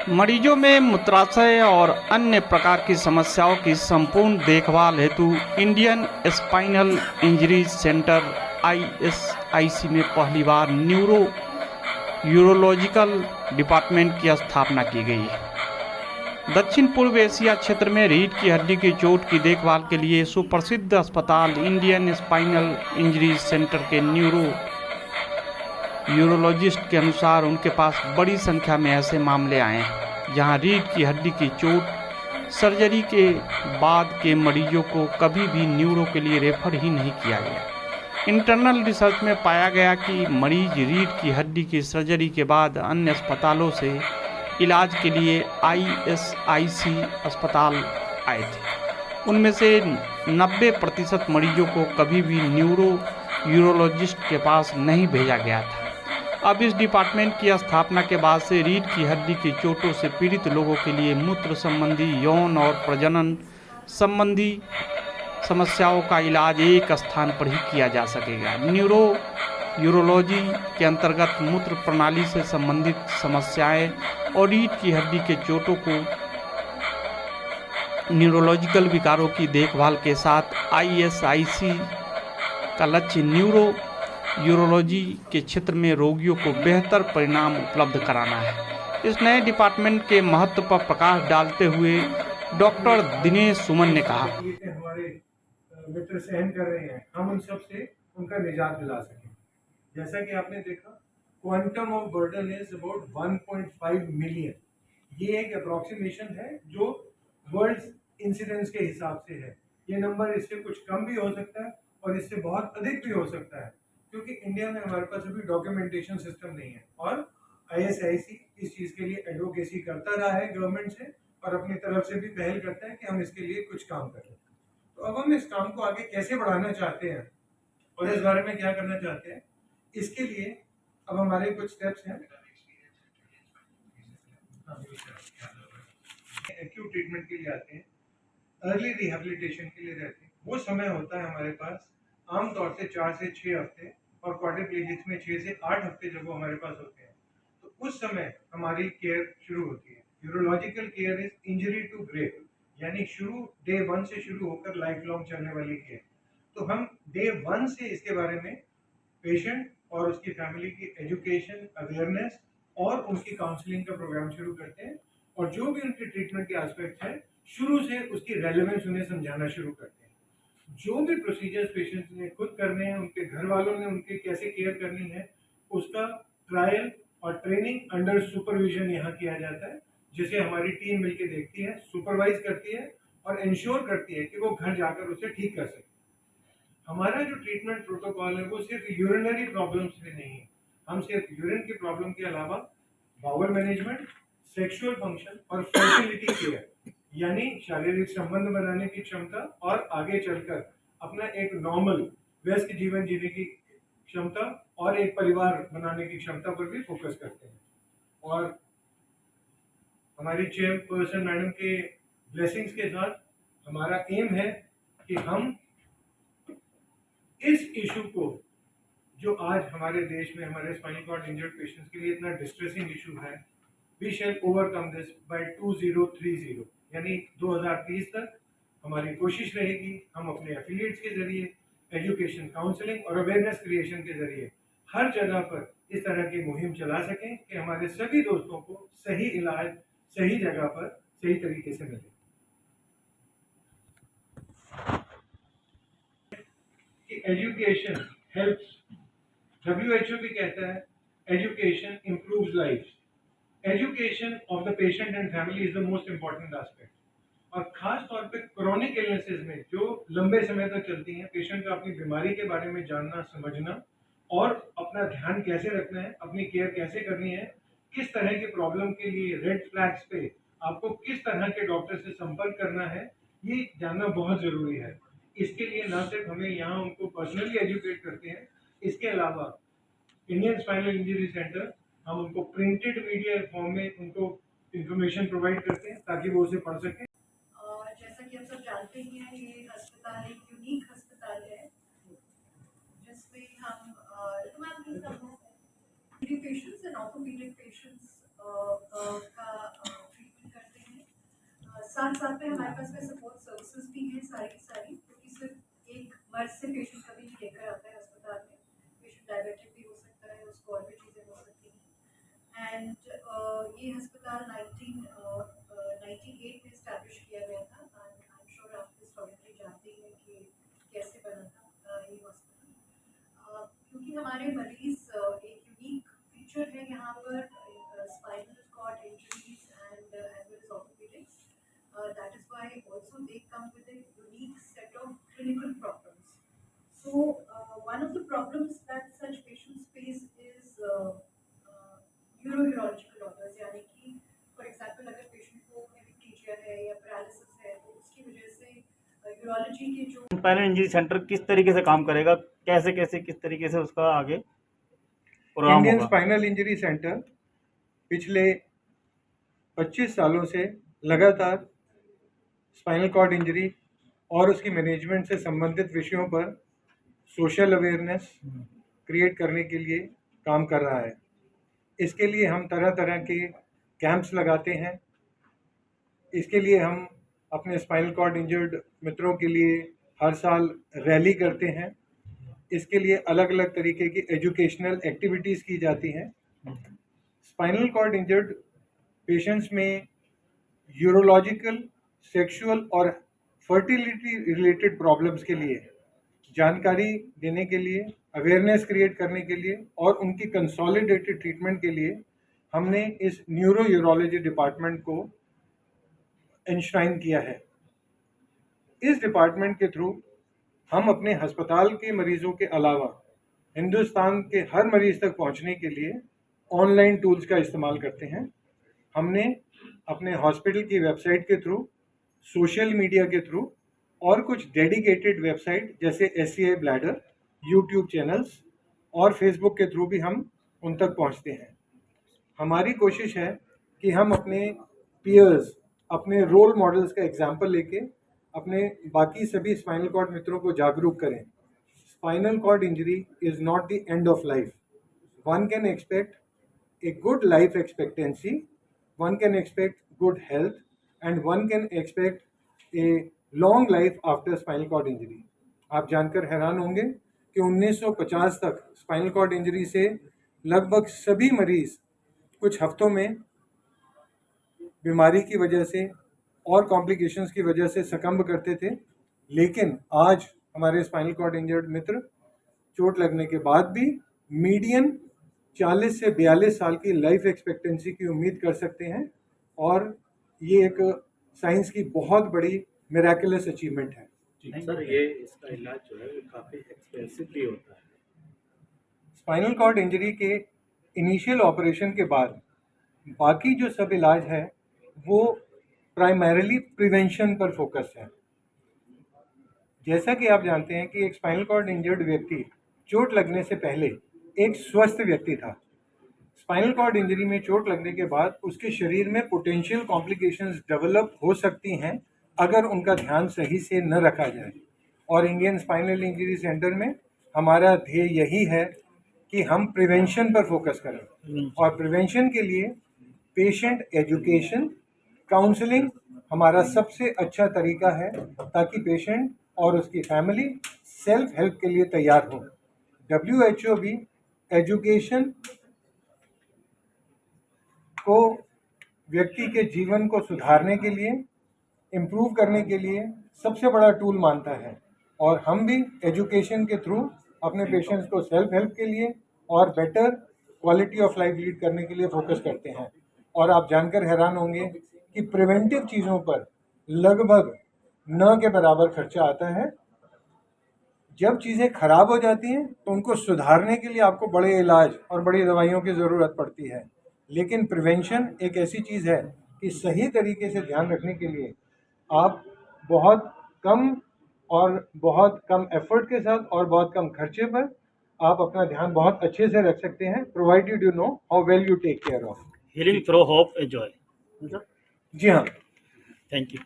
मरीजों में मूत्राशय और अन्य प्रकार की समस्याओं की संपूर्ण देखभाल हेतु Indian spinal injury centre ISIC में पहली बार यूरोलॉजिकल डिपार्टमेंट की स्थापना की गई है। दक्षिण पूर्व एशिया क्षेत्र में रीढ़ की हड्डी की चोट की देखभाल के लिए सुप्रसिद्ध अस्पताल इंडियन स्पाइनल इंजरी सेंटर के यूरोलॉजिस्ट के अनुसार उनके पास बड़ी संख्या में ऐसे मामले आए हैं जहां रीढ़ की हड्डी की चोट सर्जरी के बाद के मरीजों को कभी भी न्यूरो के लिए रेफर ही नहीं किया गया। इंटरनल रिसर्च में पाया गया कि मरीज रीढ़ की हड्डी की सर्जरी के बाद अन्य अस्पतालों से इलाज के लिए ISIC अस्पताल आए थे। उनमें से 90% मरीजों को कभी भी यूरोलॉजिस्ट के पास नहीं भेजा गया था। अब इस डिपार्टमेंट की स्थापना के बाद से रीढ़ की हड्डी की चोटों से पीड़ित लोगों के लिए मूत्र संबंधी, यौन और प्रजनन संबंधी समस्याओं का इलाज एक स्थान पर ही किया जा सकेगा। यूरोलॉजी के अंतर्गत मूत्र प्रणाली से संबंधित समस्याएं और रीढ़ की हड्डी के चोटों को न्यूरोलॉजिकल विकारों की देखभाल के साथ ISIC का लक्ष्य यूरोलॉजी के क्षेत्र में रोगियों को बेहतर परिणाम उपलब्ध कराना है। इस नए डिपार्टमेंट के महत्व पर प्रकाश डालते हुए डॉक्टर दिनेश सुमन ने कहा, हमारे मित्र सहन कर रहे हैं, हम उन सब से उनका निजात दिला सकें। जैसा कि आपने देखा, quantum of burden is about 1.5 million. ये एक अप्रोक्सीमेशन है जो वर्ल्ड इंसिडेंस के हिसाब से है। ये नंबर इससे कुछ कम भी हो सकता है और इससे बहुत अधिक भी हो सकता है, क्योंकि इंडिया में हमारे पास अभी डॉक्यूमेंटेशन सिस्टम नहीं है और ISIC इस चीज के लिए एडवोकेसी करता रहा है गवर्नमेंट से और अपनी तरफ से भी पहल करता है कि हम इसके लिए कुछ काम करें। तो अब हम इस काम को आगे कैसे बढ़ाना चाहते हैं और इस बारे में क्या करना चाहते हैं, इसके लिए अब हमारे कुछ स्टेप्स हैं। एक्यूट ट्रीटमेंट के लिए आते हैं, अर्ली रिहेबिलिटेशन के लिए रहते हैं। वो समय होता है हमारे पास आमतौर से 4 से 6 हफ्ते और क्वाड्रिप्लेजिक्स में 6 से 8 हफ्ते जब वो हमारे पास होते हैं, तो उस समय हमारी केयर शुरू होती है। Urological care is injury to break, यानी शुरू डे 1 से शुरू होकर लाइफ लॉन्ग चलने वाली केयर। तो हम डे 1 से इसके बारे में पेशेंट और उसकी फैमिली की एजुकेशन, अवेयरनेस और उनकी काउंसलिंग का प्रोग्राम शुरू करते हैं और जो भी उनके ट्रीटमेंट के एस्पेक्ट है शुरू से उसकी रेलेवेंस उन्हें समझाना शुरू करते हैं। जो भी प्रोसीजर्स पेशेंट्स ने खुद करने हैं, उनके घर वालों ने उनके कैसे केयर करनी है, उसका ट्रायल और ट्रेनिंग अंडर सुपरविजन यहाँ किया जाता है, जिसे हमारी टीम मिलकर देखती है, सुपरवाइज करती है और इंश्योर करती है कि वो घर जाकर उसे ठीक कर सके। हमारा जो ट्रीटमेंट प्रोटोकॉल है वो सिर्फ यूरिनरी प्रॉब्लम्स में नहीं है। हम सिर्फ यूरिन की प्रॉब्लम के अलावा बाउल मैनेजमेंट, सेक्सुअल फंक्शन और फर्टिलिटी केयर, यानी शारीरिक संबंध बनाने की क्षमता और आगे चलकर अपना एक नॉर्मल व्यस्त जीवन जीने की क्षमता और एक परिवार बनाने की क्षमता पर भी फोकस करते हैं। और हमारी चेयरपर्सन मैडम के ब्लेसिंग्स के साथ हमारा एम है कि हम इस इशू को, जो आज हमारे देश में हमारे स्पाइनल कॉर्ड इंजर्ड पेशेंट्स के लिए इतना डिस्ट्रेसिंग इशू है, we shall overcome this by 2030, यानी 2030 तक हमारी कोशिश रहेगी हम अपने एफिलिएट्स के जरिए, एजुकेशन, काउंसलिंग और अवेयरनेस क्रिएशन के जरिए हर जगह पर इस तरह की मुहिम चला सकें कि हमारे सभी दोस्तों को सही इलाज सही जगह पर सही तरीके से मिले। एजुकेशन हेल्प्स, WHO भी कहता है education improves life. Education of the patient and family is the most important aspect. और खास तौर पे क्रोनिक इलनेसेस में जो लंबे समय तक चलती हैं, पेशेंट का अपनी बीमारी के बारे में जानना, समझना और अपना ध्यान कैसे रखना है, अपनी केयर कैसे करनी है, किस तरह की प्रॉब्लम के लिए रेड फ्लैग्स पे आपको किस तरह के डॉक्टर से संपर्क करना है, ये जानना बहुत जरूरी है। इसके लिए न सिर्फ हमें यहाँ उनको पर्सनली एजुकेट करते हैं, इसके अलावा इंडियन स्पाइनल इंजरी सेंटर हम उनको प्रिंटेड मीडिया फॉर्म में उनको इंफॉर्मेशन प्रोवाइड करते हैं ताकि वो उसे पढ़ सकें। जैसा कि हम सब जानते ही हैं, ये अस्पताल एक यूनिक अस्पताल है जिसमें हम surgery patients and orthopaedic patients का ट्रीटमेंट करते हैं। साथ साथ में हमारे पास में सपोर्ट सर्विसेज भी हैं सारी की सारी, क्योंकि सिर्फ एक मर्ज से पेशेंट कभी नहीं लेकर आता है अस्पताल में। पेशेंट डायबिटिक भी हो सकता है, उसको और भी चीज़ें हो सकती हैं। एंड ये अस्पताल 1998 में इस्टेब्लिश किया गया था। आई एम श्योर आप हिस्टोरिकली जानते हैं कि कैसे बना था ये हॉस्पिटल, क्योंकि हमारे मरीज एक यूनिक फीचर है यहाँ पर spinal cord injuries and as well as orthopaedics. That is why also they come with a unique set of clinical problems. So one of the problems that such patients face is neurological orders, यानी कि for example अगर patient को hemiplegia है या paralysis है तो उसकी वजह से न्यूरोलॉजी के जो स्पाइनल इंजरी सेंटर किस तरीके से काम करेगा, कैसे कैसे किस तरीके से उसका आगे प्रोग्राम इंडियन होगा? स्पाइनल इंजरी सेंटर पिछले 25 सालों से लगातार स्पाइनल कॉर्ड इंजरी और उसकी मैनेजमेंट से संबंधित विषयों पर सोशल अवेयरनेस क्रिएट करने के लिए काम कर रहा है। इसके लिए हम तरह तरह के कैंप्स लगाते हैं। इसके लिए हम अपने स्पाइनल कॉर्ड इंजर्ड मित्रों के लिए हर साल रैली करते हैं। इसके लिए अलग अलग तरीके की एजुकेशनल एक्टिविटीज़ की जाती हैं। स्पाइनल कॉर्ड इंजर्ड पेशेंट्स में यूरोलॉजिकल, सेक्सुअल और फर्टिलिटी रिलेटेड प्रॉब्लम्स के लिए जानकारी देने के लिए, अवेयरनेस क्रिएट करने के लिए और उनकी कंसोलिडेटेड ट्रीटमेंट के लिए हमने इस न्यूरो यूरोलॉजी डिपार्टमेंट को एंश्राइन किया है। इस डिपार्टमेंट के थ्रू हम अपने अस्पताल के मरीजों के अलावा हिंदुस्तान के हर मरीज तक पहुंचने के लिए ऑनलाइन टूल्स का इस्तेमाल करते हैं। हमने अपने हॉस्पिटल की वेबसाइट के थ्रू, सोशल मीडिया के थ्रू और कुछ डेडिकेटेड वेबसाइट जैसे SCI ब्लैडर, यूट्यूब चैनल्स और फेसबुक के थ्रू भी हम उन तक पहुंचते हैं। हमारी कोशिश है कि हम अपने पीयर्स, अपने रोल मॉडल्स का एग्जाम्पल लेके अपने बाकी सभी स्पाइनल कॉर्ड मित्रों को जागरूक करें। Spinal cord injury is not the end of life. One can expect a good life expectancy, one can expect good health, and one can expect a long life after spinal cord injury. आप जानकर हैरान होंगे कि 1950 तक spinal cord injury से लगभग सभी मरीज कुछ हफ्तों में बीमारी की वजह से और कॉम्प्लिकेशंस की वजह से सकम्ब करते थे, लेकिन आज हमारे स्पाइनल कॉर्ड इंजर्ड मित्र चोट लगने के बाद भी मीडियन 40 से 42 साल की लाइफ एक्सपेक्टेंसी की उम्मीद कर सकते हैं और ये एक साइंस की बहुत बड़ी मिरेकुलस अचीवमेंट है। सर, ये इसका इलाज जो है वो काफ़ी एक्सपेंसिव भी होता है। स्पाइनल कॉर्ड इंजरी के इनिशियल ऑपरेशन के बाद बाकी जो सब इलाज है वो प्राइमरीली प्रिवेंशन पर फोकस है। जैसा कि आप जानते हैं कि एक स्पाइनल कॉर्ड इंजर्ड व्यक्ति चोट लगने से पहले एक स्वस्थ व्यक्ति था। स्पाइनल कॉर्ड इंजरी में चोट लगने के बाद उसके शरीर में पोटेंशियल कॉम्प्लिकेशंस डेवलप हो सकती हैं अगर उनका ध्यान सही से न रखा जाए। और इंडियन स्पाइनल इंजरी सेंटर में हमारा ध्येय यही है कि हम प्रिवेंशन पर फोकस करें और प्रिवेंशन के लिए पेशेंट एजुकेशन, काउंसलिंग हमारा सबसे अच्छा तरीका है ताकि पेशेंट और उसकी फैमिली सेल्फ हेल्प के लिए तैयार हो। WHO भी एजुकेशन को व्यक्ति के जीवन को सुधारने के लिए, इम्प्रूव करने के लिए सबसे बड़ा टूल मानता है और हम भी एजुकेशन के थ्रू अपने पेशेंट्स को सेल्फ हेल्प के लिए और better quality of life lead करने के लिए फोकस करते हैं। और आप जानकर हैरान होंगे कि प्रिवेंटिव चीज़ों पर लगभग न के बराबर खर्चा आता है। जब चीज़ें खराब हो जाती हैं तो उनको सुधारने के लिए आपको बड़े इलाज और बड़ी दवाइयों की ज़रूरत पड़ती है, लेकिन प्रिवेंशन एक ऐसी चीज़ है कि सही तरीके से ध्यान रखने के लिए आप बहुत कम एफर्ट के साथ और बहुत कम खर्चे पर आप अपना ध्यान बहुत अच्छे से रख सकते हैं, provided you know how well you take care of. Healing through hope and joy. जी हाँ, थैंक यू।